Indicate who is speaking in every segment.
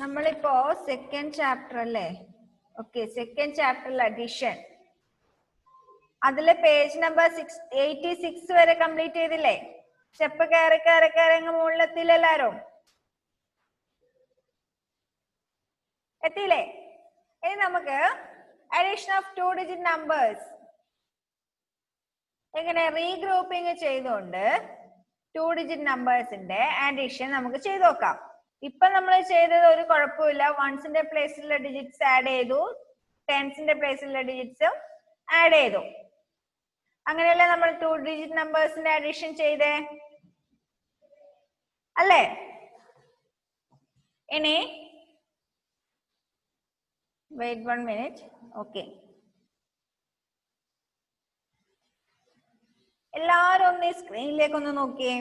Speaker 1: നമ്മളിപ്പോ second chapter അല്ലേ? Okay, second ചാപ്റ്ററിൽ അഡീഷൻ. അതില് പേജ് നമ്പർ 86 വരെ കംപ്ലീറ്റ് ചെയ്തില്ലേ? സ്റ്റെപ്പ് കയറി കയറി കയറി അങ്ങ് മുകളിലെത്തിയില്ല എല്ലാരും? എത്തിയില്ലേ? ഇനി നമുക്ക് അഡീഷൻ ഓഫ് 2 ഡിജിറ്റ് നമ്പേഴ്സ് എങ്ങനെ റീഗ്രൂപ്പിംഗ് ചെയ്തുകൊണ്ട് 2 ഡിജിറ്റ് നമ്പേഴ്സിന്റെ അഡീഷൻ നമുക്ക് ചെയ്തു നോക്കാം. ഇപ്പൊ നമ്മൾ ചെയ്തത് ഒരു കുഴപ്പമില്ല. വൺസിന്റെ പ്ലേസിലുള്ള ഡിജിറ്റ്സ് ആഡ് ചെയ്തു, ടെൻസിന്റെ പ്ലേസിലുള്ള ഡിജിറ്റ്സ് ആഡ് ചെയ്തു. അങ്ങനെയല്ലേ നമ്മൾ 2 ഡിജിറ്റ് നമ്പേഴ്സിന്റെ അഡീഷൻ ചെയ്തേ അല്ലേ? ഇനി വെയിറ്റ് 1 മിനിറ്റ്. ഓക്കെ, എല്ലാരും ഒന്ന് ഈ സ്ക്രീനിലേക്ക് ഒന്ന് നോക്കിയേ.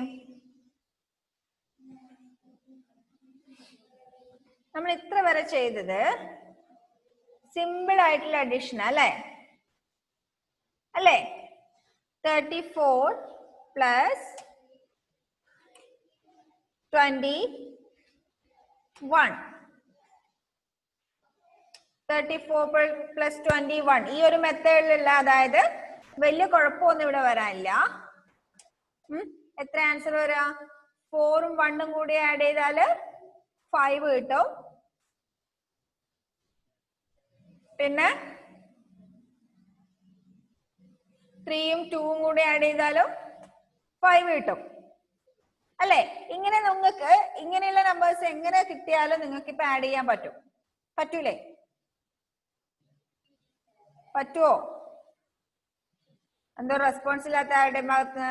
Speaker 1: നമ്മൾ ഇത്ര വരെ ചെയ്തത് സിമ്പിൾ ആയിട്ടുള്ള അഡീഷൻ അല്ലേ? 34 പ്ലസ് 21. 34 പ്ലസ് 21 ഈ ഒരു മെത്തേഡിലുള്ള, അതായത് വലിയ കുഴപ്പമൊന്നും ഇവിടെ വരാനില്ല. എത്ര ആൻസർ വരാ? 4ഉം 1ഉം കൂടി ആഡ് ചെയ്താല് 5 കിട്ടും. പിന്നെ 3ഉം 2ഉം കൂടി ആഡ് ചെയ്താലും 5 കിട്ടും അല്ലെ? ഇങ്ങനെ നിങ്ങൾക്ക് ഇങ്ങനെയുള്ള നമ്പേഴ്സ് എങ്ങനെ കിട്ടിയാലും നിങ്ങൾക്ക് ഇപ്പൊ ആഡ് ചെയ്യാൻ പറ്റും. പറ്റൂലേ? പറ്റുവോ? എന്തോ റെസ്പോൺസ് ഇല്ലാത്ത ആരുടെ ഭാഗത്ത്?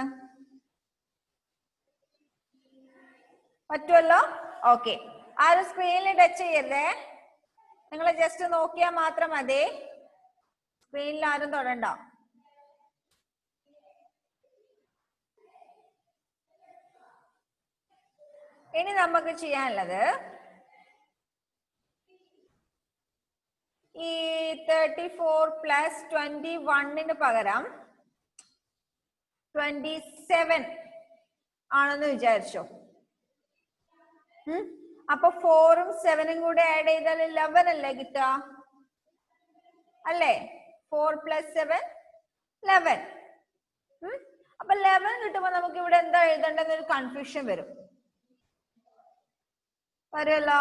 Speaker 1: പറ്റുമല്ലോ? ഓക്കെ, ആരും സ്ക്രീനിൽ ടച്ച് ചെയ്യരുതേ. നിങ്ങൾ ജസ്റ്റ് നോക്കിയാൽ മാത്രം മതി. സ്ക്രീനിൽ ആരും തൊടണ്ട. ഇനി നമുക്ക് ചെയ്യാനുള്ളത് ഈ 34 പ്ലസ് 21 പകരം 27 ആണെന്ന് വിചാരിച്ചോ. അപ്പൊ 4ഉം 7ഉം കൂടെ ആഡ് ചെയ്താൽ 11 അല്ലേ കിട്ടുക? അല്ലേ? 4 പ്ലസ് 7 11. അപ്പൊ 11 കിട്ടുമ്പോ നമുക്ക് ഇവിടെ എന്താ എഴുതേണ്ടെന്നൊരു കൺഫ്യൂഷൻ വരും. വരുമല്ലോ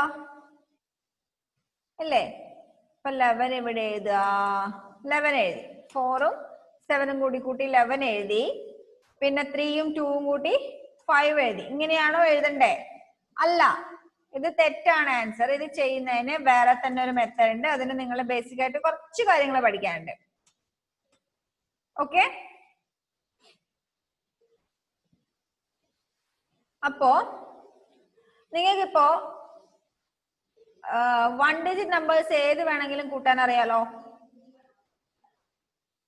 Speaker 1: അല്ലേ? അപ്പൊ 11 ഇവിടെ എഴുതുക. 11 എഴുതി. 4ഉം 7ഉം കൂടി കൂട്ടി 11 എഴുതി. പിന്നെ 3ഉം 2ഉം കൂട്ടി 5 എഴുതി. ഇങ്ങനെയാണോ എഴുതണ്ടേ? അല്ല, ഇത് തെറ്റാണ് ആൻസർ. ഇത് ചെയ്യുന്നതിന് വേറെ തന്നെ ഒരു മെത്തേഡ് ഉണ്ട്. അതിന് നിങ്ങൾ ബേസിക് ആയിട്ട് കുറച്ച് കാര്യങ്ങൾ പഠിക്കാനുണ്ട്. ഓക്കെ, അപ്പോ നിങ്ങൾക്കിപ്പോ 1 ഡിജിറ്റ് നമ്പേഴ്സ് ഏത് വേണമെങ്കിലും കൂട്ടാൻ അറിയാലോ?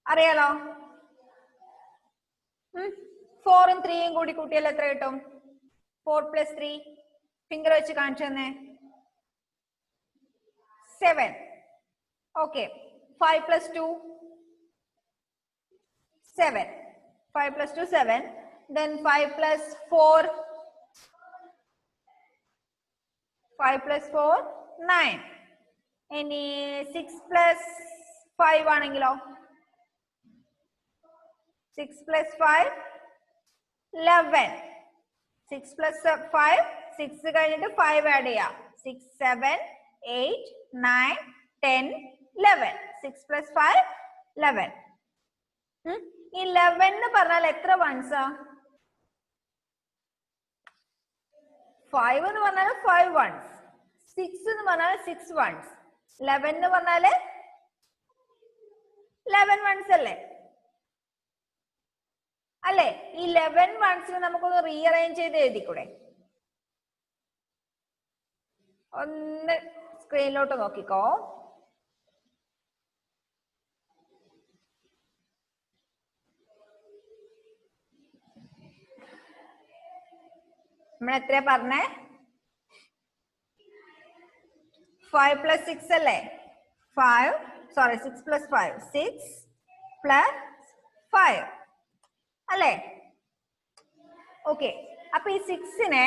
Speaker 1: അറിയാലോ? 4ഉം 3ഉം കൂടി കൂട്ടിയാൽ എത്ര കിട്ടും? 4 പ്ലസ് 3 ഫിംഗർ വെച്ച് കാണിച്ചു തന്നെ. 7. Okay, 5 plus 2 7. 5 plus 2 7. Then 5 plus 4 5 plus 4 9. ഇനി 6 plus 5 ആണെങ്കിലോ? 6 plus 5 11. 6 plus 5 6 കഴിഞ്ഞിട്ട് 5 ആഡ് ചെയ്യാം. 6 7 8 9 10 11. 6 plus 5 11. ഈ 11 എന്ന് പറഞ്ഞാൽ എത്ര വൺസാ? 5 എന്ന് പറഞ്ഞാൽ 5 വൺസ്. 6 എന്ന് പറഞ്ഞാൽ 6 വൺസ്. 11 എന്ന് പറഞ്ഞാല് 11 വൺസ് അല്ലേ? അല്ലേ? ഈ 11 വൺസിന് നമുക്കൊന്ന് റീഅറേഞ്ച് ചെയ്ത് എഴുതിക്കൂടെ? ഒന്ന് സ്ക്രീനിലോട്ട് നോക്കിക്കോ. നമ്മൾ എത്രയാ പറഞ്ഞേ? 5 പ്ലസ് 6 അല്ലേ? 6 പ്ലസ് 5 6 പ്ലസ് 5 അല്ലേ? ഓക്കെ, അപ്പൊ ഈ 6നെ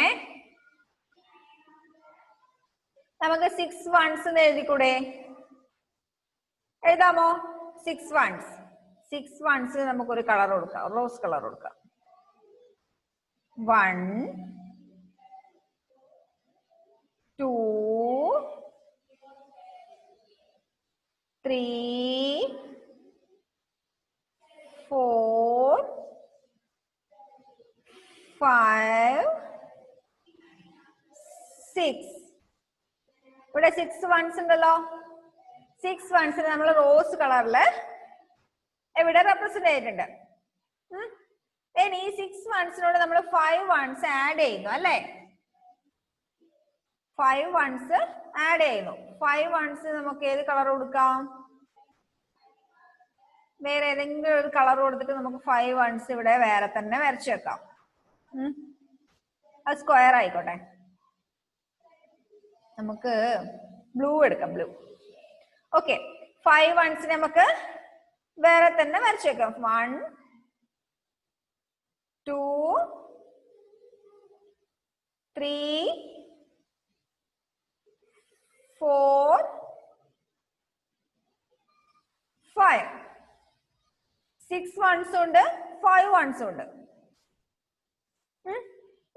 Speaker 1: നമുക്ക് 6 ones എന്ന് എഴുതിക്കൂടെ? എഴുതാമോ? 6 ones. 6 ones നമുക്കൊരു കളർ കൊടുക്കാം, റോസ് കളർ കൊടുക്കാം. 1 2 3 4 5 6. ഇവിടെ 6 ones ഉണ്ടല്ലോ. 6 ones നമ്മൾ റോസ് കളറില് എവിടെ റെപ്രസെന്റ് ചെയ്തിട്ടുണ്ട്. ഇനി 6 ones-നോട് നമ്മൾ 5 ones ആഡ് ചെയ്യുന്നു അല്ലേ? 5 ones ആഡ് ചെയ്യുന്നു. 5 ones നമുക്ക് ഏത് കളർ കൊടുക്കാം? വേറെ ഏതെങ്കിലും ഒരു കളർ കൊടുത്തിട്ട് നമുക്ക് 5 ones ഇവിടെ വേറെ തന്നെ വരച്ചു വെക്കാം. അത് സ്ക്വയർ ആയിക്കോട്ടെ. നമുക്ക് ബ്ലൂ എടുക്കാം. ബ്ലൂ. ഓക്കെ, 5 ones നമുക്ക് വേറെ തന്നെ വരച്ചു വെക്കാം. 1 2 3 4 5. 6 ones ഉണ്ട്, 5 ones ഉണ്ട്.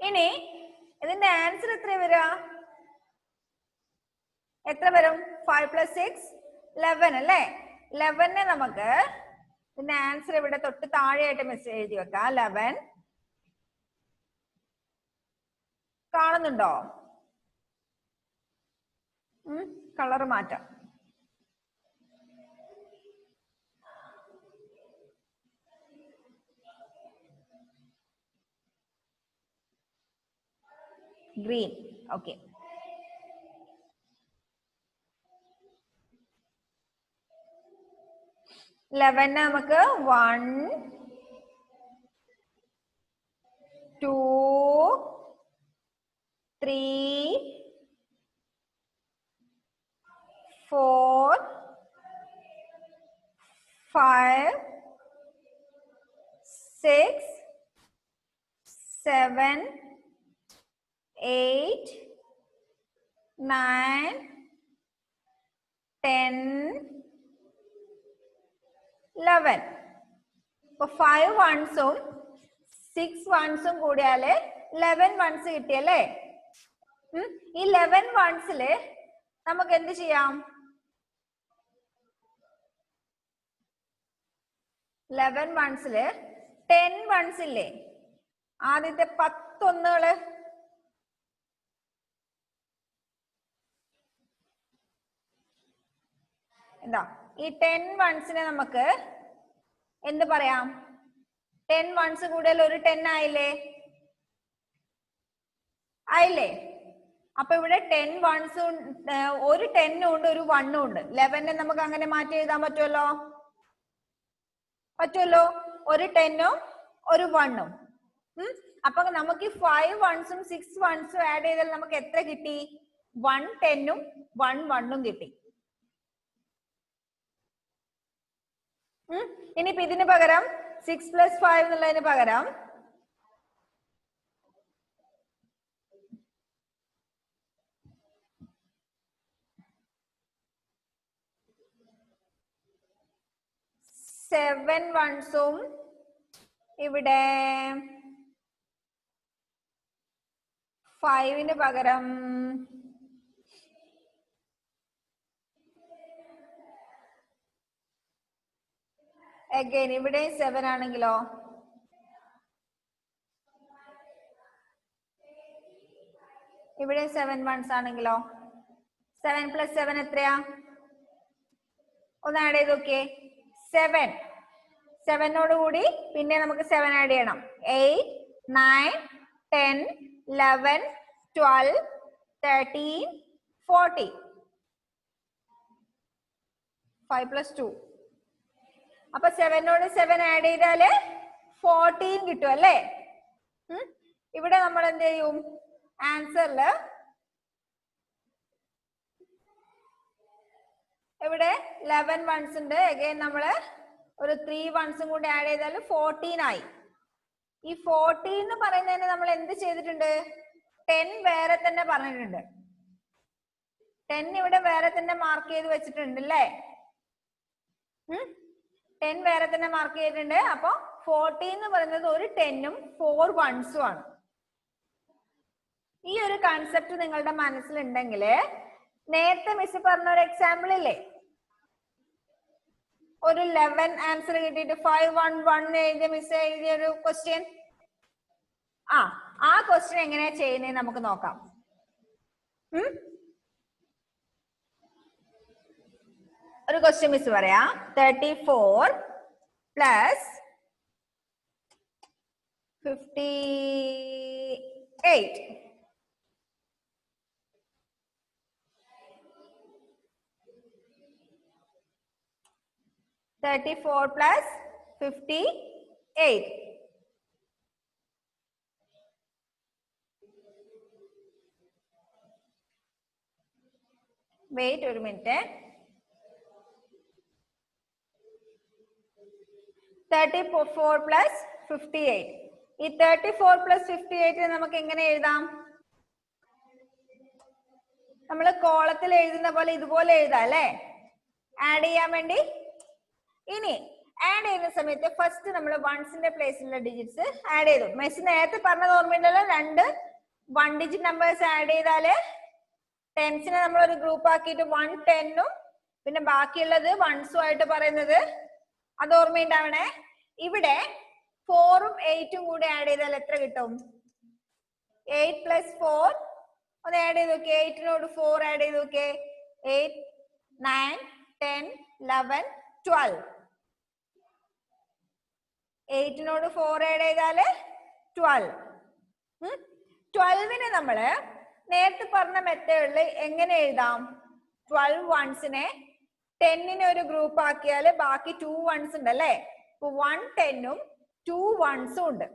Speaker 1: ഇനി ഇതിന്റെ ആൻസർ എത്ര വരാ? എത്ര വരും? 5 + 6 11 അല്ലേ? 11 നമുക്ക് ഇതിന്റെ ആൻസർ ഇവിടെ തൊട്ട് താഴെയായിട്ട് മെസ്സേജ് എഴുതി വെക്കാം. 11 കാണുന്നുണ്ടോ? കളർ മാറ്റാം. ഗ്രീൻ. ഓക്കെ, നമുക്ക് 1 2 3 4 5 6 7 8 9 10 11. ഇപ്പൊ 5 ones-ഉം 6 ones-ഉം കൂടിയാല് 11 ones കിട്ടിയല്ലേ? ഈ 11 ones-ല് നമുക്ക് എന്ത് ചെയ്യാം? 11 ones-ല് 10 ones ഇല്ലേ? ആദ്യത്തെ 10 ഒന്നുകള് എന്താ? ഈ 10 ones-നെ നമുക്ക് എന്ത് പറയാം? 10 ones കൂടിയാൽ ഒരു 10 ആയില്ലേ? ആയില്ലേ? അപ്പൊ ഇവിടെ 10 ones ഒരു 10 ഉണ്ട്, ഒരു 1 ഉണ്ട്. 11 നമുക്ക് അങ്ങനെ മാറ്റി എഴുതാൻ പറ്റുമല്ലോ? പറ്റുമല്ലോ. ഒരു 10-ഉം ഒരു 1-ഉം. അപ്പൊ നമുക്ക് 5 ones-ഉം 6 ones-ഉം ആഡ് ചെയ്താൽ നമുക്ക് എത്ര കിട്ടി? 1 10-ഉം 1 1-ഉം കിട്ടി. ഇനിയിപ്പോ ഇതിന് പകരം 6 + 5 എന്നുള്ളതിന് പകരം സെവൻ വൺസും ഇവിടെ 5-ന് പകരം അഗൈൻ ഇവിടെ 7 ആണെങ്കിലോ? ഇവിടെ 7 ones ആണെങ്കിലോ? 7 + 7 എത്രയാ? ഒന്ന് ആഡ് ചെയ്ത് നോക്കിയേ. 7. 7-നോട് കൂടി പിന്നെ നമുക്ക് 7 ആഡ് ചെയ്യണം. 8 9 10 11 12 13 14. 5 + 2. അപ്പൊ 7-നോട് 7 ആഡ് ചെയ്താല് 14 കിട്ടും അല്ലേ? ഇവിടെ നമ്മൾ എന്ത് ചെയ്യും? ആൻസറില് ഇവിടെ 11 ones ഉണ്ട്. അഗൈൻ നമ്മള് ഒരു 3 ones കൂടി ആഡ് ചെയ്താൽ 14 ആയി. ഈ 14 എന്ന് പറയുന്നതിന് നമ്മൾ എന്ത് ചെയ്തിട്ടുണ്ട്? 10 വേറെ തന്നെ പറഞ്ഞിട്ടുണ്ട്. 10 ഇവിടെ വേറെ തന്നെ മാർക്ക് ചെയ്ത് വെച്ചിട്ടുണ്ട് അല്ലേ? 10 വേറെ തന്നെ മാർക്ക് ചെയ്തിട്ടുണ്ട്. അപ്പൊ 40 എന്ന് പറയുന്നത് ഒരു 10ഉം 4 1സും ആണ്. ഈ ഒരു കൺസെപ്റ്റ് നിങ്ങളുടെ മനസ്സിലുണ്ടെങ്കിൽ നേരത്തെ മിസ് പറഞ്ഞ ഒരു എക്സാമ്പിൾ ഇല്ലേ, ഒരു 11 ആൻസർ കിട്ടിയിട്ട് 5 1 1 എഴുതിയ മിസ് എഴുതിയ ഒരു ക്വസ്റ്റ്യൻ, ആ ക്വസ്റ്റ്യൻ എങ്ങനെയാ ചെയ്യുന്നത് നമുക്ക് നോക്കാം. ഒരു ക്വസ്റ്റ്യൻ മിസ് പറയാ. 34 പ്ലസ് 58 34 plus 58. Wait ഒരു മിനിറ്റ്. 34 plus 58. ഈ 34 plus 58 നമുക്ക് എങ്ങനെ എഴുതാം? നമ്മൾ കോളത്തിൽ എഴുതുന്ന പോലെ ഇതുപോലെ എഴുതാം അല്ലേ, ആഡ് ചെയ്യാൻ വേണ്ടി. ഇനി ആഡ് ചെയ്യുന്ന സമയത്ത് ഫസ്റ്റ് നമ്മൾ വൺസിന്റെ പ്ലേസിലുള്ള ഡിജിറ്റ്സ് ആഡ് ചെയ്തു. മിസ് നേരത്തെ പറഞ്ഞത് ഓർമ്മയുണ്ടല്ലോ, 2 1 ഡിജിറ്റ് നമ്പേഴ്സ് ആഡ് ചെയ്താല് ടെൻസിനെ നമ്മൾ ഒരു ഗ്രൂപ്പ് ആക്കിയിട്ട് 1 10ഉം പിന്നെ ബാക്കിയുള്ളത് 1സും ആയിട്ട് പറയുന്നത്, അത് ഓർമ്മയുണ്ടാവണേ. ഇവിടെ 4ഉം 8ഉം കൂടി ആഡ് ചെയ്താൽ എത്ര കിട്ടും? 8 plus 4 ഒന്ന് ആഡ് ചെയ്ത് നോക്കിയേ. 8നോട് 4 ആഡ് ചെയ്ത് നോക്കിയേ. 8 9 10 11 12. 8നോട് 4 ആഡ് ചെയ്താല് 12. 12നെ നമ്മള് നേരത്തെ പറഞ്ഞ മെത്തേഡിൽ എങ്ങനെ എഴുതാം? 12 വൺസിനെ 10നെ ഒരു ഗ്രൂപ്പ് ആക്കിയാല് ബാക്കി 2 1s ഉണ്ട് അല്ലേ. 1 10ഉം 2 1സും ഉണ്ട്.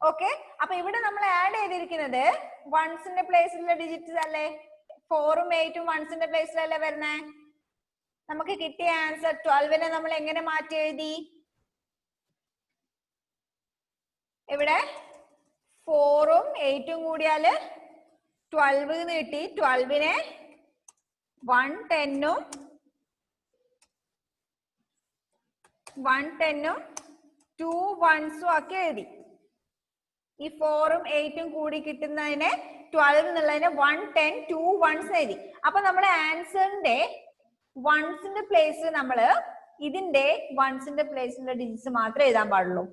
Speaker 1: ഓക്കെ, അപ്പൊ ഇവിടെ നമ്മൾ ആഡ് ചെയ്തിരിക്കുന്നത് വൺസിന്റെ പ്ലേസിലുള്ള ഡിജിറ്റ്സ് അല്ലേ. 4ഉം 8ഉം വൺസിന്റെ പ്ലേസിലല്ലേ വരുന്നേ. നമുക്ക് കിട്ടിയ ആൻസർ 12നെ നമ്മൾ എങ്ങനെ മാറ്റി എഴുതി? ഇവിടെ 4ഉം 8ഉം കൂടിയാല് 12 എന്ന് കിട്ടി. 12നെ 1 10ഉം 2 1സും ആക്കി എഴുതി. ഈ 4ഉം 8ഉം കൂടി കിട്ടുന്നതിനെ 12 എന്നുള്ളതിനെ 1 10 2 1s എഴുതി. അപ്പൊ നമ്മുടെ ആൻസറിന്റെ വൺസിന്റെ പ്ലേസ് നമ്മള് ഇതിന്റെ വൺസിന്റെ പ്ലേസിലുള്ള ഡിജിറ്റ്സ് മാത്രമേ എഴുതാൻ പാടുള്ളൂ.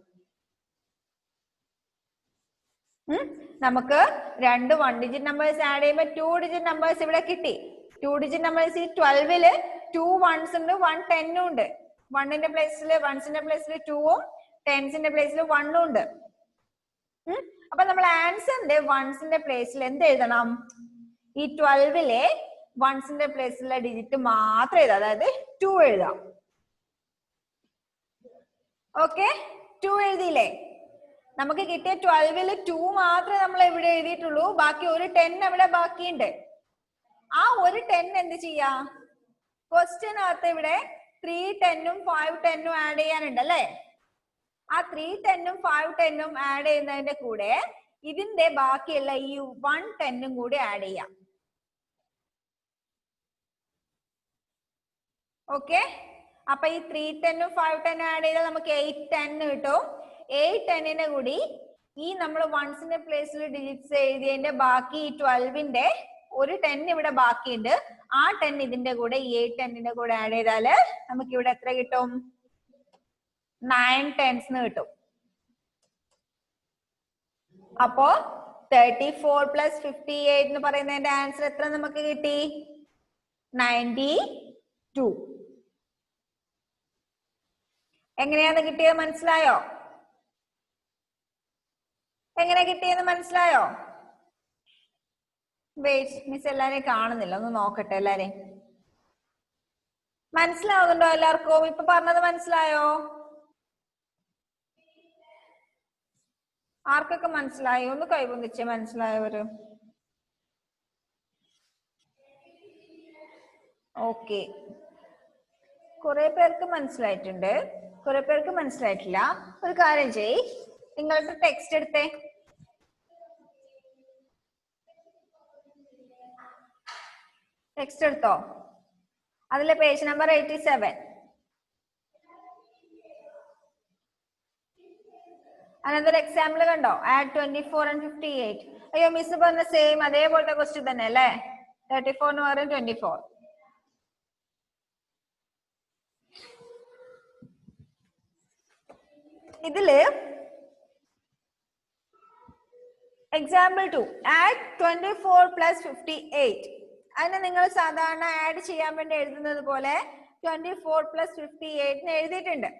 Speaker 1: നമുക്ക് 2 1 ഡിജിറ്റ് നമ്പേഴ്സ് ആഡ് ചെയ്യുമ്പോൾ 2 ഡിജിറ്റ് നമ്പേഴ്സ് ഇവിടെ കിട്ടി. 2 ഡിജിറ്റ് നമ്പേഴ്സ് ഈ 12ല് 2 1s ഉണ്ട് 1 10ഉം ഉണ്ട്. 1ന്റെ പ്ലേസിൽ വൺസിന്റെ പ്ലേസിൽ 2ഉം 10സിന്റെ പ്ലേസിൽ 1ഉം ഉണ്ട്. അപ്പൊ നമ്മൾ ആൻസറിന്റെ വൺസിന്റെ പ്ലേസിൽ എന്ത് എഴുതണം? ഈ 12ലെ വൺസിന്റെ പ്ലേസിലുള്ള ഡിജിറ്റ് മാത്രം എഴുതാം, അതായത് 2 എഴുതാം. ഓക്കെ, 2 എഴുതിയില്ലേ? നമുക്ക് കിട്ടിയ 12ല് 2 മാത്രമേ നമ്മൾ ഇവിടെ എഴുതിയിട്ടുള്ളൂ. ബാക്കി ഒരു 10 അവിടെ ബാക്കിയുണ്ട്. ആ ഒരു 10 എന്ത് ചെയ്യാ? ക്വസ്റ്റ്യനകത്ത് ഇവിടെ 3 10ഉം 5 10ഉം ആഡ് ചെയ്യാനുണ്ട് അല്ലേ. ആ 3 10ഉം 5 10ഉം ആഡ് ചെയ്യുന്നതിന്റെ കൂടെ ഇതിന്റെ ബാക്കിയുള്ള ഈ 1 10ഉം കൂടി ആഡ് ചെയ്യാം. ഓക്കെ, അപ്പൊ ഈ 3 10ഉം 5 10ഉം ആഡ് ചെയ്താൽ നമുക്ക് 8 10 കിട്ടും. 8 10ന്റെ കൂടി ഈ നമ്മൾ വൺസിന്റെ പ്ലേസിൽ ഡിജിറ്റ്സ് എഴുതിയതിന്റെ ബാക്കി ഈ 12ന്റെ ഒരു 10 ഇവിടെ ബാക്കിയുണ്ട്. ആ 10 ഇതിന്റെ കൂടെ ഈ 8 10ന്റെ കൂടെ ആഡ് ചെയ്താല് നമുക്ക് ഇവിടെ എത്ര കിട്ടും? 9 10s കിട്ടും. അപ്പോ 34 plus 58 എന്ന് പറയുന്നതിന്റെ ആൻസർ എത്ര നമുക്ക് കിട്ടി? 92. എങ്ങനെയാണ് കിട്ടിയത് മനസ്സിലായോ? എങ്ങനെ കിട്ടിയെന്ന് മനസ്സിലായോ? വെയിറ്റ്, മിസ് എല്ലാരെയും കാണുന്നില്ല, ഒന്ന് നോക്കട്ടെ. എല്ലാരെയും മനസ്സിലാവുന്നുണ്ടോ? എല്ലാവർക്കും ഇപ്പൊ പറഞ്ഞത് മനസ്സിലായോ? ആർക്കൊക്കെ മനസ്സിലായോ? ഒന്ന് കൈവന്നിച്ച് മനസ്സിലായവര്. ഓക്കെ, കുറെ പേർക്ക് മനസ്സിലായിട്ടുണ്ട്, കുറെ പേർക്ക് മനസ്സിലായിട്ടില്ല. ഒരു കാര്യം ചെയ്, നിങ്ങളുടെ ടെക്സ്റ്റ് എടുത്തേ. ടെക്സ്റ്റ് എടുത്തോ? അതിലെ പേജ് നമ്പർ 87. അനന്തര എക്സാമ്പിൾ കണ്ടോ? Add 24 and 58. അയ്യോ മിസ് പറഞ്ഞ സെയിം അതേപോലത്തെ ക്വസ്റ്റ്യൻ തന്നെ അല്ലേ? 34 എന്ന് പറയും 24. ഇതില് എക്സാമ്പിൾ 2 ആഡ് 24 plus 58. അതിനെ നിങ്ങൾ സാധാരണ ആഡ് ചെയ്യാൻ വേണ്ടി എഴുതുന്നത് പോലെ 24 plus 58 എഴുതിയിട്ടുണ്ട്.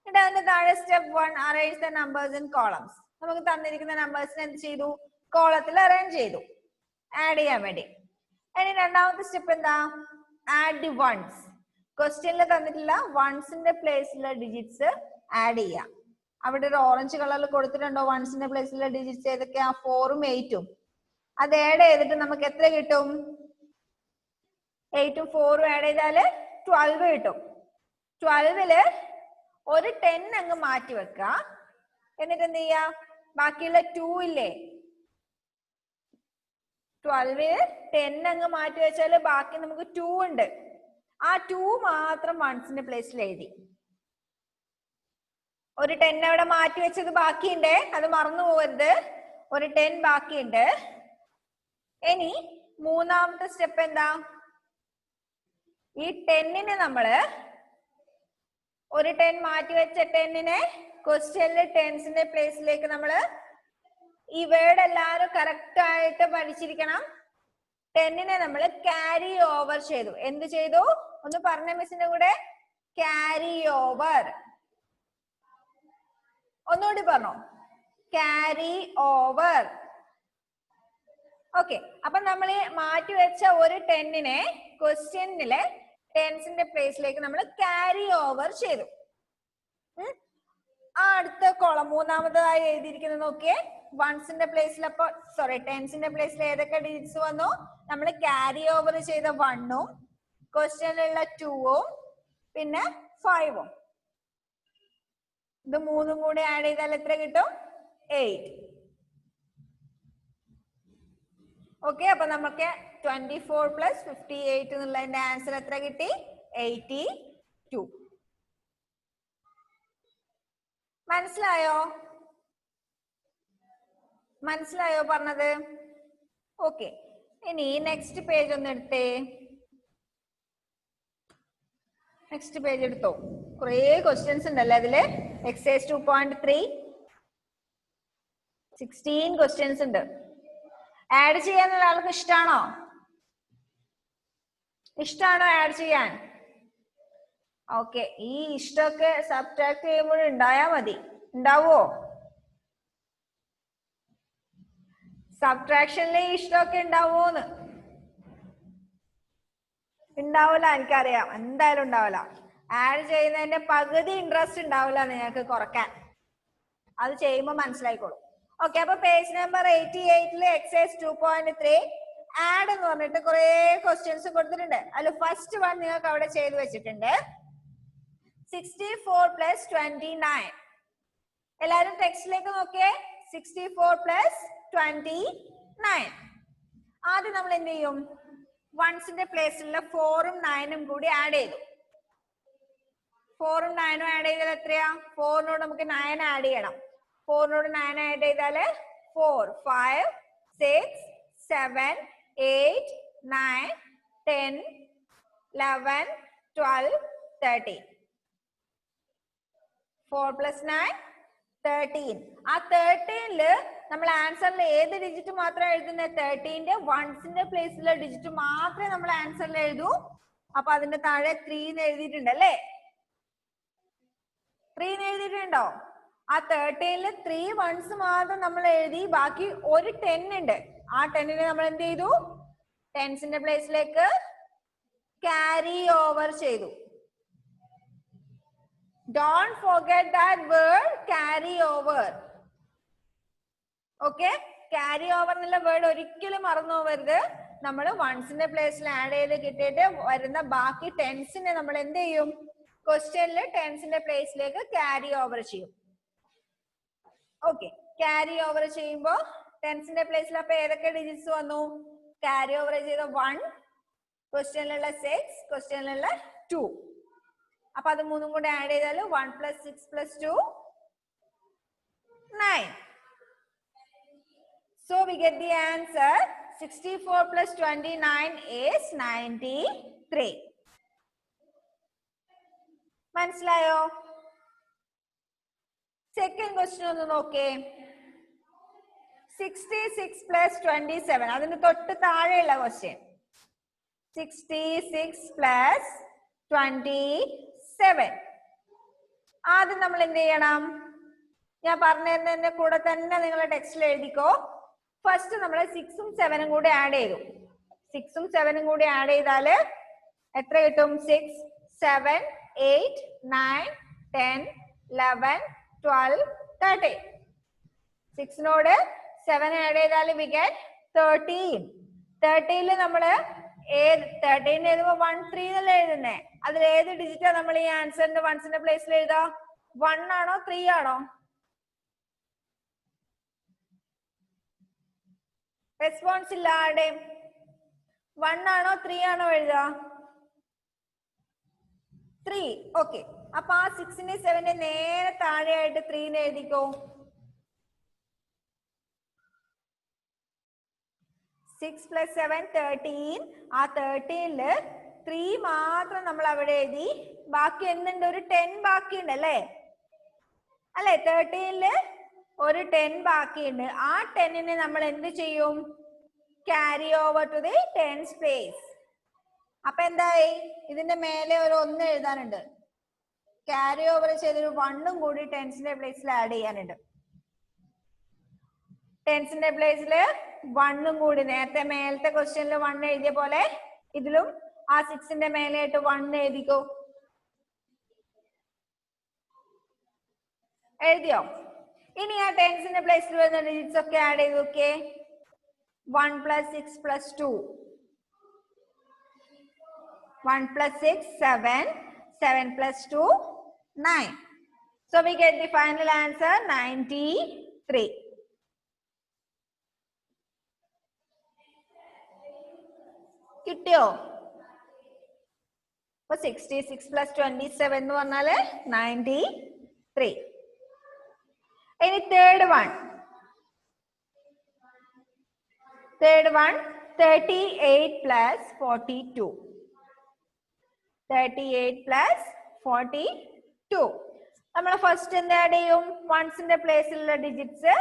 Speaker 1: എന്നിട്ട് അതിന്റെ താഴെ step 1 arrange the numbers in columns. നമുക്ക് തന്നിരിക്കുന്ന നമ്പേഴ്സിനെ എന്ത് ചെയ്തു? കോളത്തിൽ അറേഞ്ച് ചെയ്തു ആഡ് ചെയ്യാൻ വേണ്ടി. ഇനി രണ്ടാമത്തെ സ്റ്റെപ്പ് എന്താ? Add the ones. ക്വസ്റ്റ്യനിൽ തന്നിട്ടില്ല വൺസിന്റെ പ്ലേസിലുള്ള ഡിജിറ്റ്സ് ആഡ് ചെയ്യാം. അവിടെ ഒരു ഓറഞ്ച് കളറിൽ കൊടുത്തിട്ടുണ്ടോ വൺസിന്റെ പ്ലേസിലുള്ള ഡിജിറ്റ്സ് ഏതൊക്കെയാ? 4ഉം 8ഉം. അത് ആഡ് ചെയ്തിട്ട് നമുക്ക് എത്ര കിട്ടും? 8ഉം 4ഉം ആഡ് ചെയ്താല് 12 കിട്ടും. 12ല് ഒരു 10 അങ്ങ് മാറ്റി വെക്ക. എന്നിട്ട് എന്ത് ചെയ്യാ? ബാക്കിയുള്ള 2 ഇല്ലേ? 12ല് 10 അങ്ങ് മാറ്റി വെച്ചാല് ബാക്കി നമുക്ക് 2 ഉണ്ട്. ആ 2 മാത്രം വൺസിന്റെ പ്ലേസിൽ എഴുതി. ഒരു 10 അവിടെ മാറ്റി വെച്ചത് ബാക്കിയുണ്ട്, അത് മറന്നു പോകരുത്. ഒരു 10 ബാക്കിയുണ്ട്. ഇനി മൂന്നാമത്തെ സ്റ്റെപ്പ് എന്താ? ഈ 10നെ നമ്മള് ഒരു 10 മാറ്റി വെച്ച 10നെ ക്വസ്റ്റ്യനിലെ ടെൻസിന്റെ പ്ലേസിലേക്ക് നമ്മള് ഈ വേർഡ് എല്ലാവരും കറക്റ്റ് ആയിട്ട് പഠിച്ചിരിക്കണം. 10നെ നമ്മൾ ക്യാരി ഓവർ ചെയ്തു. എന്ത് ചെയ്തു? ഒന്ന് പറഞ്ഞ മിസ്സിന്റെ കൂടെ. Carry over. ഒന്നുകൂടി പറഞ്ഞോ. Carry over. ഓക്കെ. അപ്പൊ നമ്മൾ മാറ്റി വെച്ച ഒരു 10നെ ക്വസ്റ്റ്യനിലെ ടെൻസിന്റെ പ്ലേസിലേക്ക് നമ്മൾ ക്യാരി ഓവർ ചെയ്തു. ആ അടുത്ത കോളം മൂന്നാമതായി എഴുതിയിരിക്കുന്നത് നോക്കിയേ. വൺസിന്റെ പ്ലേസിൽ അപ്പൊ ടെൻസിന്റെ പ്ലേസിൽ ഏതൊക്കെ ഡിജിറ്റ്സ് വന്നു? നമ്മൾ ക്യാരി ഓവർ ചെയ്ത 1ഉം ക്വസ്റ്റ്യനിലുള്ള 2ഉം പിന്നെ 5ഉം. ഇത് മൂന്നും കൂടി ആഡ് ചെയ്താൽ എത്ര കിട്ടും? 8. ഓക്കെ. അപ്പൊ നമുക്ക് 24 plus 58 എന്നുള്ളതിന്റെ ആൻസർ എത്ര കിട്ടി? 82. മനസ്സിലായോ? മനസ്സിലായോ പറഞ്ഞത്? ഓക്കെ. ഇനി നെക്സ്റ്റ് പേജ് ഒന്ന് എടുത്തേ. നെക്സ്റ്റ് പേജ് എടുത്തോ. കുറേ ക്വസ്റ്റ്യൻസ് ഉണ്ടല്ലേ അതില്. എക്സൈസ് 2.3 16 ക്വസ്റ്റ്യൻസ് ഉണ്ട്. ആഡ് ചെയ്യാനുള്ള ആൾക്ക് ഇഷ്ടാണോ? ഇഷ്ടാണോ ആഡ് ചെയ്യാൻ? ഓക്കെ. ഈ ഇഷ്ടമൊക്കെ സബ്ട്രാക്ട് ചെയ്യുമ്പോൾ ഉണ്ടായാ മതി. ഉണ്ടാവോ? സബ്ട്രാക്ഷനിലെ ഇഷ്ടമൊക്കെ ഉണ്ടാവോന്ന്? ഉണ്ടാവില്ല. എനിക്കറിയാം. എന്തായാലും ഉണ്ടാവില്ല. ആഡ് ചെയ്യുന്നതിന്റെ പകുതി ഇൻട്രസ്റ്റ് ഉണ്ടാവില്ല നിങ്ങൾക്ക് കുറയ്ക്കാൻ. അത് ചെയ്യുമ്പോൾ മനസ്സിലായിക്കോളും. ഓക്കെ. അപ്പൊ പേജ് നമ്പർ 88 എക്സൈസ് 2.3 ആഡ് എന്ന് പറഞ്ഞിട്ട് കുറെ ക്വസ്റ്റ്യൻസ് കൊടുത്തിട്ടുണ്ട്. അതിൽ ഫസ്റ്റ് വൺ നിങ്ങൾക്ക് അവിടെ ചെയ്തു വെച്ചിട്ടുണ്ട്. 64 plus 29. എല്ലാരും ടെക്സ്റ്റിലേക്ക് നോക്കിയേ. 64 plus 29. ആദ്യം നമ്മൾ എന്ത് ചെയ്യും? വൺസിന്റെ പ്ലേസിലുള്ള 4ഉം 9ഉം കൂടി ആഡ് ചെയ്തു. 4ഉം 9ഉം ആഡ് ചെയ്താൽ എത്രയാ? 4നോട് നമുക്ക് 9 ആഡ് ചെയ്യണം. 4നോട് 9 ആഡ് ചെയ്താല് 4 5 6 7 8 9 10 11 12 13. 4 plus 9 13. ആ 13ല് നമ്മൾ ആൻസറിൽ ഏത് ഡിജിറ്റ് മാത്രം എഴുതുന്നത്? 13ന്റെ വൺസിന്റെ പ്ലേസിലുള്ള ഡിജിറ്റ് മാത്രമേ നമ്മൾ ആൻസറിൽ എഴുതൂ. അപ്പൊ അതിന്റെ താഴെ 3 എഴുതിയിട്ടുണ്ട് അല്ലേ? 3 എഴുതിയിട്ടുണ്ടോ? ആ 13ല് 3 വൺസ് മാത്രം നമ്മൾ എഴുതി. ബാക്കി ഒരു 10 ഉണ്ട്. ആ 10നെ നമ്മൾ എന്ത് ചെയ്തു? ടെൻസിന്റെ പ്ലേസിലേക്ക് ക്യാരി ഓവർ ചെയ്തു. Don't forget that word carry over. Okay? Carry over എന്നുള്ള വേർഡ് ഒരിക്കലും മറന്നു പോകരുത്. നമ്മൾ വൺസിന്റെ പ്ലേസിൽ ആഡ് ചെയ്ത് കിട്ടിയിട്ട് വരുന്ന ബാക്കി ടെൻസിനെ നമ്മൾ എന്ത് ചെയ്യും? ക്വസ്റ്റ്യനിൽ ടെൻസിന്റെ പ്ലേസിലേക്ക് ക്യാരി ഓവർ ചെയ്യും. ഓക്കെ. ക്യാരി ഓവർ ചെയ്യുമ്പോൾ ടെൻസിന്റെ പ്ലേസിൽ അപ്പൊ ഏതൊക്കെ ഡിജിറ്റ്സ് വന്നു? ക്യാരി ഓവർ ചെയ്ത 1 ക്വസ്റ്റ്യനിലുള്ള 6, ക്വസ്റ്റ്യനിലുള്ള 2. അപ്പൊ അത് മൂന്നും കൂടെ ആഡ് ചെയ്താൽ 1 + 6 + 2 9. So we get the answer 64 + 29 is 93. മനസ്സിലായോ? സെക്കൻഡ് ക്വസ്റ്റ്യൻ ഒന്ന് നോക്കേ. 66 + 27, അതിന് തൊട്ട് താഴെയുള്ള ക്വസ്റ്റ്യൻ. 66 + 27. ആദ്യം നമ്മൾ എന്ത് ചെയ്യണം? ഞാൻ പറഞ്ഞതിന്റെ കൂടെ തന്നെ നിങ്ങളുടെ ടെക്സ്റ്റിൽ എഴുതിക്കോ. ഫസ്റ്റ് നമ്മൾ 6ഉം 7ഉം കൂടി ആഡ് ചെയ്തു. 6ഉം 7ഉം കൂടി ആഡ് ചെയ്താല് എത്ര കിട്ടും? 6, 7, 8, 9, 10, 11, 12, 13. 6നോട് 7 ആഡ് ചെയ്താൽ we get 13. 13ല് നമ്മള് 13 എഴുതുമ്പോ 1, 3 എന്നല്ലേ എഴുതുന്നേ? അതിൽ ഏത് ഡിജിറ്റാ നമ്മൾ ഈ ആൻസറിന്റെ വൺസിന്റെ പ്ലേസിൽ എഴുതാ? 1 ആണോ 3 ആണോ? റെസ്പോൺസ് ഇല്ല ആരുടെയും. 1 ആണോ 3 ആണോ എഴുതാ? 3. ഓക്കെ. അപ്പൊ ആ 6ന്റെ 7ന്റെ നേരെ താഴെയായിട്ട് 3 എഴുതിക്കോ. 6 + 7 13. ആ 13ല് 3 മാത്രം നമ്മൾ അവിടെ എഴുതി. ബാക്കി എന്തുണ്ട്? ഒരു 10 ബാക്കിയുണ്ട് അല്ലേ? അല്ലെ? 13ല് ഒരു 10 ബാക്കിയുണ്ട്. ആ 10നെ നമ്മൾ എന്ത് ചെയ്യും? Carry over to the 10th place. അപ്പൊ എന്തായി? ഇതിന്റെ മേലെ ഒരു 1 എഴുതാനുണ്ട്. ക്യാരി ഓവർ ചെയ്തൊരു 1ഉം കൂടി 10ന്റെ പ്ലേസിൽ ആഡ് ചെയ്യാനുണ്ട്. 10ന്റെ പ്ലേസിൽ 1ഉം കൂടി, നേരത്തെ മേലത്തെ ക്വസ്റ്റ്യനിൽ 1 എഴുതിയ പോലെ ഇതിലും ആ 6ന്റെ മേലെയായിട്ട് 1 എഴുതിക്കോ. എഴുതിയോ? ഇനി ആ 10ന്റെ പ്ലേസിൽ വരുന്ന ഡിജിറ്റ്സ് ഒക്കെ ആഡ് ചെയ്ത് നോക്കിയേ. 1 + 6 + 2. 1 + 6 7. 7 + 2 9. So we get the final answer 93. കിട്ടിയോ? അപ്പൊ 66 + 27 എന്ന് പറഞ്ഞാല് 93. ഇനി തേർഡ് വൺ. 38 + 42. 38 + 42. നമ്മൾ ഫസ്റ്റ് എന്ത് ആഡ് ചെയ്യും? വൺസിന്റെ പ്ലേസിലുള്ള ഡിജിറ്റ്സ്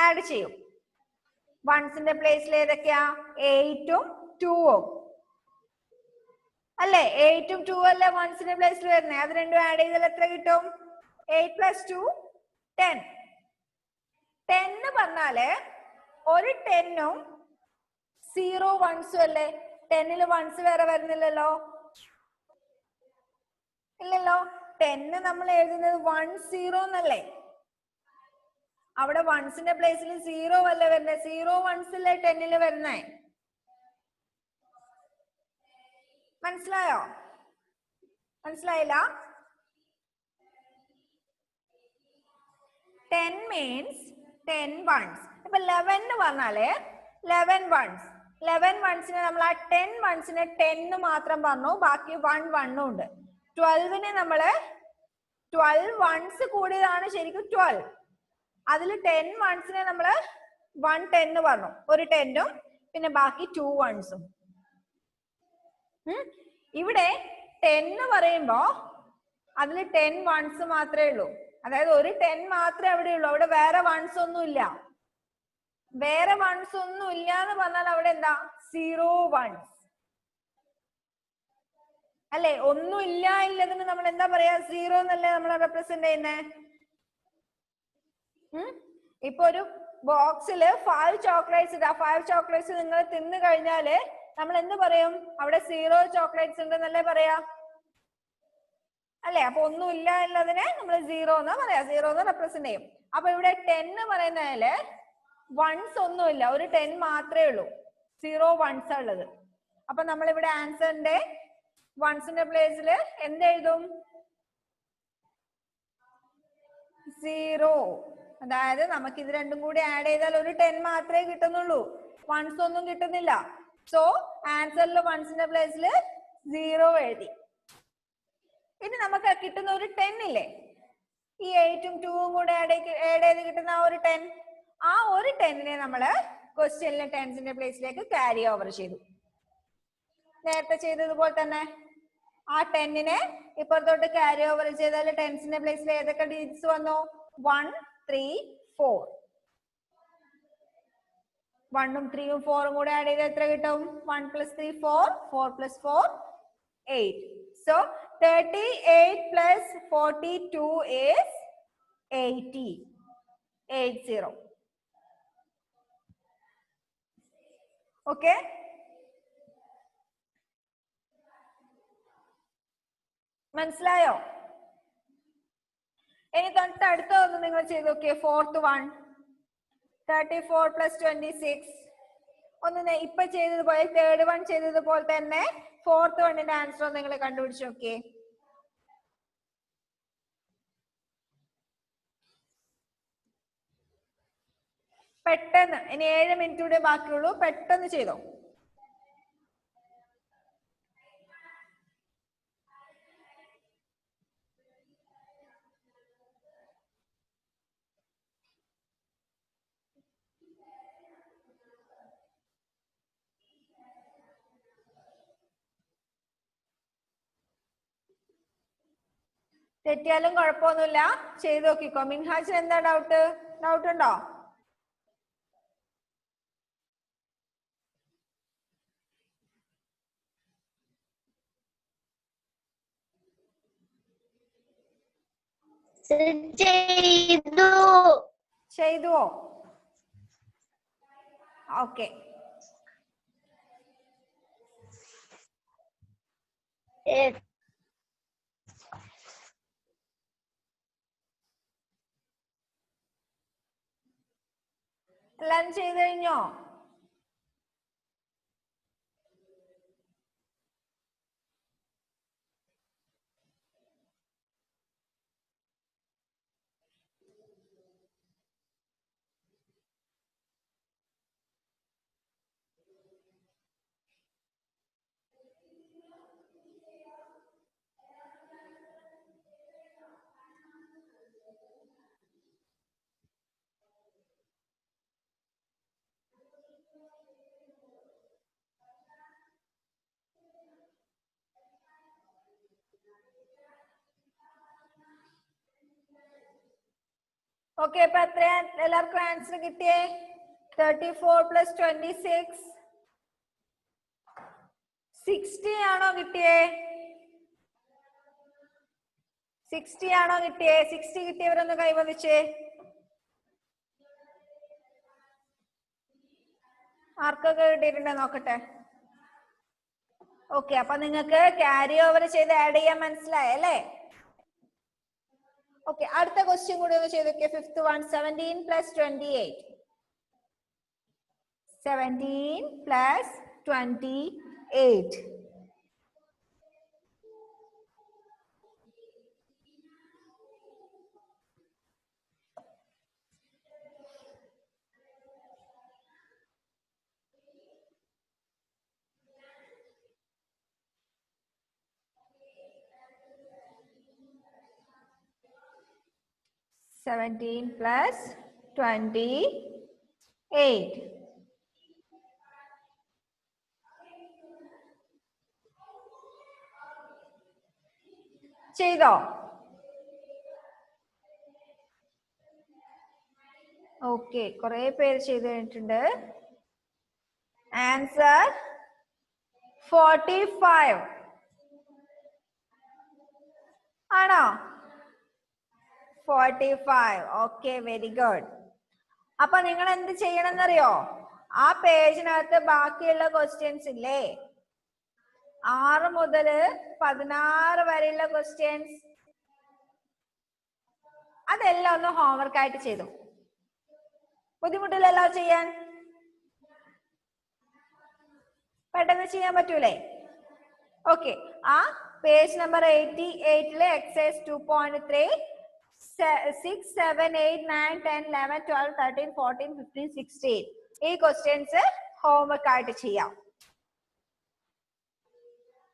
Speaker 1: ആഡ് ചെയ്യും. വൺസിന്റെ പ്ലേസിൽ ഏതൊക്കെയാ? 8ഉം 2ഉം അല്ലേ? 8ഉം 2 അല്ലേ വൺസിന്റെ പ്ലേസിൽ വരുന്നത്? അത് രണ്ടും ആഡ് ചെയ്താൽ എത്ര കിട്ടും? 8 + 2 10. 10 പറഞ്ഞാല് ഒരു 10ഉം 0 1സും അല്ലേ? 10ല് 1s വേറെ വരുന്നില്ലല്ലോ. ഇല്ലല്ലോ. 10 നമ്മൾ എഴുതുന്നത് 1 0 എന്നല്ലേ? അവിടെ വൺസിന്റെ പ്ലേസിൽ 0 അല്ലേ വരുന്നത്? 0 1s അല്ലേ 10ല് വരുന്നേ? മനസ്സിലായോ? മനസ്സിലായില്ല? 10 means 10 ones. ഇപ്പൊ 11 എന്ന് പറഞ്ഞാല് 11 ones. 11 onesനെ നമ്മൾ ആ 10 onesനെ 10 മാത്രം പറഞ്ഞു, ബാക്കി 1 1 ഉണ്ട്. 12നെ നമ്മള് 12 ones കൂടിയതാണ് ശരിക്കും 12. അതിൽ 10 onesനെ നമ്മള് 1 10 പറഞ്ഞു, ഒരു 10ഉം പിന്നെ ബാക്കി 2 onesഉം. ഇവിടെ 10 പറയുമ്പോ അതിൽ 10 ones മാത്രമേ ഉള്ളൂ. അതായത് ഒരു 10 മാത്രമേ അവിടെ ഉള്ളൂ. അവിടെ വേറെ ones ഒന്നും ഇല്ല. വേറെ ones ഒന്നും ഇല്ല എന്ന് പറഞ്ഞാൽ അവിടെ എന്താ? 0 ones അല്ലെ? ഒന്നും ഇല്ല ഇല്ലതിന് നമ്മൾ എന്താ പറയാ? 0 എന്നല്ലേ നമ്മൾ റെപ്രസെന്റ് ചെയ്യുന്നേ? ഇപ്പൊ ഒരു ബോക്സില് 5 ചോക്ലേറ്റ്സ് ഇതാ. 5 ചോക്ലേറ്റ്സ് നിങ്ങൾ തിന്നു കഴിഞ്ഞാല് നമ്മൾ എന്ത് പറയും? അവിടെ 0 ചോക്ലേറ്റ്സ് ഉണ്ടെന്നല്ലേ പറയാ? അല്ലെ? അപ്പൊ ഒന്നും ഇല്ല എന്നതിനെ നമ്മൾ 0 എന്നാ പറയാ. 0 എന്ന് റെപ്രസെന്റ് ചെയ്യും. അപ്പൊ ഇവിടെ 10 പറയുന്നതില് വൺസ് ഒന്നുമില്ല, ഒരു 10 മാത്രമേ ഉള്ളൂ. 0 ones ഉള്ളത്. അപ്പൊ നമ്മൾ ഇവിടെ ആൻസറിന്റെ വൺസിന്റെ പ്ലേസിൽ എന്ത് എഴുതും? 0. അതായത് നമുക്ക് ഇത് രണ്ടും കൂടി ആഡ് ചെയ്താൽ ഒരു 10 മാത്രമേ കിട്ടുന്നുള്ളൂ. വൺസ് ഒന്നും കിട്ടുന്നില്ല. സോ ആൻസറിൽ വൺസിന്റെ പ്ലേസിൽ 0 എഴുതി. ഇനി നമുക്ക് കിട്ടുന്ന ഒരു 10 ഇല്ലേ, ഈ 8ഉം 2ഉം കൂടെ ആഡ് ചെയ്ത് കിട്ടുന്ന ആ ഒരു 10, ആ ഒരു 10നെ നമ്മള് ക്വസ്റ്റ്യനിലെ ടെൻസിന്റെ പ്ലേസിലേക്ക് ക്യാരി ഓവർ ചെയ്തു. നേരത്തെ ചെയ്തതുപോലെ തന്നെ ആ 10നെ ഇപ്പുറത്തോട്ട് ക്യാരി ഓവർ ചെയ്താൽ ടെൻസിന്റെ പ്ലേസിൽ ഏതൊക്കെ ഡിജിറ്റ്സ് വന്നു? 1, 3, 4. 1ഉം 3ഉം 4ഉം കൂടെ ആഡ് ചെയ്ത് എത്ര കിട്ടും? 1 + 3 4, 4 + 4 8. So 38 plus 42 is 80. 80. Okay? മനസ്സിലായോ? ഇനി തൊട്ടടുത്തൊന്ന് നിങ്ങൾ ചെയ്ത് നോക്കിയേ. 4th one 34 plus 26. ഒന്ന് ഇപ്പൊ ചെയ്തതുപോലെ തേർഡ് വൺ ചെയ്തതുപോലെ തന്നെ 4th വണ്ണിന്റെ ആൻസർ നിങ്ങൾ കണ്ടുപിടിച്ച് നോക്കിയേ. പെട്ടെന്ന്, ഇനി 7 മിനിറ്റ് കൂടെ ബാക്കിയുള്ളൂ, പെട്ടെന്ന് ചെയ്തോ. തെറ്റിയാലും കുഴപ്പമൊന്നുമില്ല, ചെയ്ത് നോക്കിക്കോ. മിൻഹാജിന് എന്താ ഡൗട്ട് ഉണ്ടോ? ചെയ്തുവോ? ഓക്കെ. എല്ലാരും ചെയ്ത് കഴിഞ്ഞോ? ഓക്കെ, ഇപ്പൊ എത്രയാ എല്ലാവർക്കും ആൻസർ കിട്ടിയേ? 34 plus 26 60 ആണോ കിട്ടിയേ? 60 ആണോ കിട്ടിയേ? 60 കിട്ടിയവരൊന്ന് കൈവന്നിച്ചേ. ആർക്കൊക്കെ കിട്ടിയിട്ടുണ്ടോ നോക്കട്ടെ. ഓക്കെ, അപ്പൊ നിങ്ങൾക്ക് ക്യാരി ഓവർ ചെയ്ത് ആഡ് ചെയ്യാൻ മനസ്സിലായല്ലേ? ഓക്കെ, അടുത്ത ക്വസ്റ്റ്യൻ കൂടി ഒന്ന് ചെയ്ത് നോക്കിയേ. 5th one 17 plus 28. 17 plus 28. plus 28. ചെയ്തോ? ഓക്കെ, കുറെ പേര് ചെയ്ത് കഴിഞ്ഞിട്ടുണ്ട്. ആൻസർ 45 ആണോ? 45. Okay, very good. അപ്പൊ നിങ്ങൾ എന്ത് ചെയ്യണം എന്നറിയോ? ആ പേജിനകത്ത് ബാക്കിയുള്ള ക്വസ്റ്റ്യൻസ് ഇല്ലേ, 6 മുതൽ 16 വരെയുള്ള ക്വസ്റ്റ്യൻസ്, അതെല്ലാം ഒന്ന് ഹോംവർക്ക് ആയിട്ട് ചെയ്തു. ബുദ്ധിമുട്ടില്ലല്ലോ ചെയ്യാൻ? പെട്ടെന്ന് ചെയ്യാൻ പറ്റൂലേ? ഓക്കെ, ആ പേജ് നമ്പർ 88 എക്സസൈസ് 2.3 6, 7, 8, 9, 10, 11, 12, 13, 14, 15, 16 ഈ ക്വസ്റ്റ്യൻസ് ഹോംവർക്ക് ആയിട്ട് ചെയ്യാം.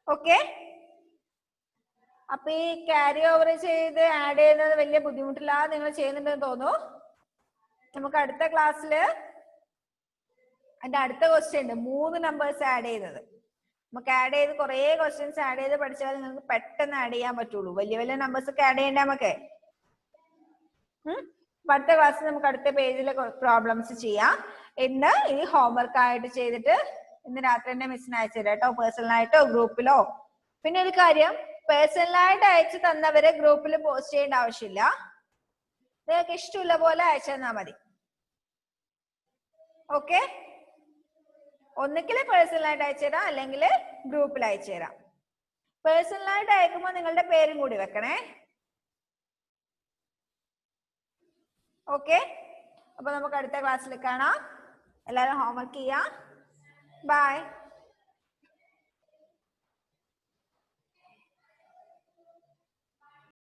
Speaker 1: ഓക്കെ. അപ്പൊ ഈ ക്യാരി ഓവർ ചെയ്ത് ആഡ് ചെയ്യുന്നത് വലിയ ബുദ്ധിമുട്ടില്ലാതെ നിങ്ങൾ ചെയ്യുന്നുണ്ടെന്ന് തോന്നുന്നു. നമുക്ക് അടുത്ത ക്ലാസ്സിൽ അതിന്റെ അടുത്ത ക്വസ്റ്റ്യൻ ഉണ്ട്, 3 നമ്പേഴ്സ് ആഡ് ചെയ്തത്. നമുക്ക് ആഡ് ചെയ്ത് കുറെ ക്വസ്റ്റ്യൻസ് ആഡ് ചെയ്ത് പഠിച്ചാൽ നിങ്ങൾക്ക് പെട്ടെന്ന് ആഡ് ചെയ്യാൻ പറ്റുള്ളൂ. വലിയ വലിയ നമ്പേഴ്സ് ഒക്കെ ആഡ് ചെയ്യണ്ടേ നമുക്ക്. അടുത്ത ക്ലാസ്സിൽ നമുക്ക് അടുത്ത പേജിലെ പ്രോബ്ലംസ് ചെയ്യാം. ഇന്ന് ഈ ഹോംവർക്ക് ആയിട്ട് ചെയ്തിട്ട് ഇന്ന് രാത്രി തന്നെ മിസ്സിന് അയച്ചു തരാം കേട്ടോ, പേഴ്സണലായിട്ടോ ഗ്രൂപ്പിലോ. പിന്നെ ഒരു കാര്യം, പേഴ്സണലായിട്ട് അയച്ചു തന്നവരെ ഗ്രൂപ്പിൽ പോസ്റ്റ് ചെയ്യേണ്ട ആവശ്യമില്ല. നിങ്ങൾക്ക് ഇഷ്ടമുള്ള പോലെ അയച്ചു തന്നാൽ മതി. ഓക്കെ, ഒന്നുകിൽ പേഴ്സണലായിട്ട് അയച്ചു തരാം, അല്ലെങ്കിൽ ഗ്രൂപ്പിൽ അയച്ചു തരാം. പേഴ്സണലായിട്ട് അയക്കുമ്പോൾ നിങ്ങളുടെ പേരും കൂടി വെക്കണേ. ഓക്കെ, അപ്പൊ നമുക്ക് അടുത്ത ക്ലാസ്സിൽ കാണാം. എല്ലാവരും ഹോംവർക്ക് ചെയ്യാം. ബൈ.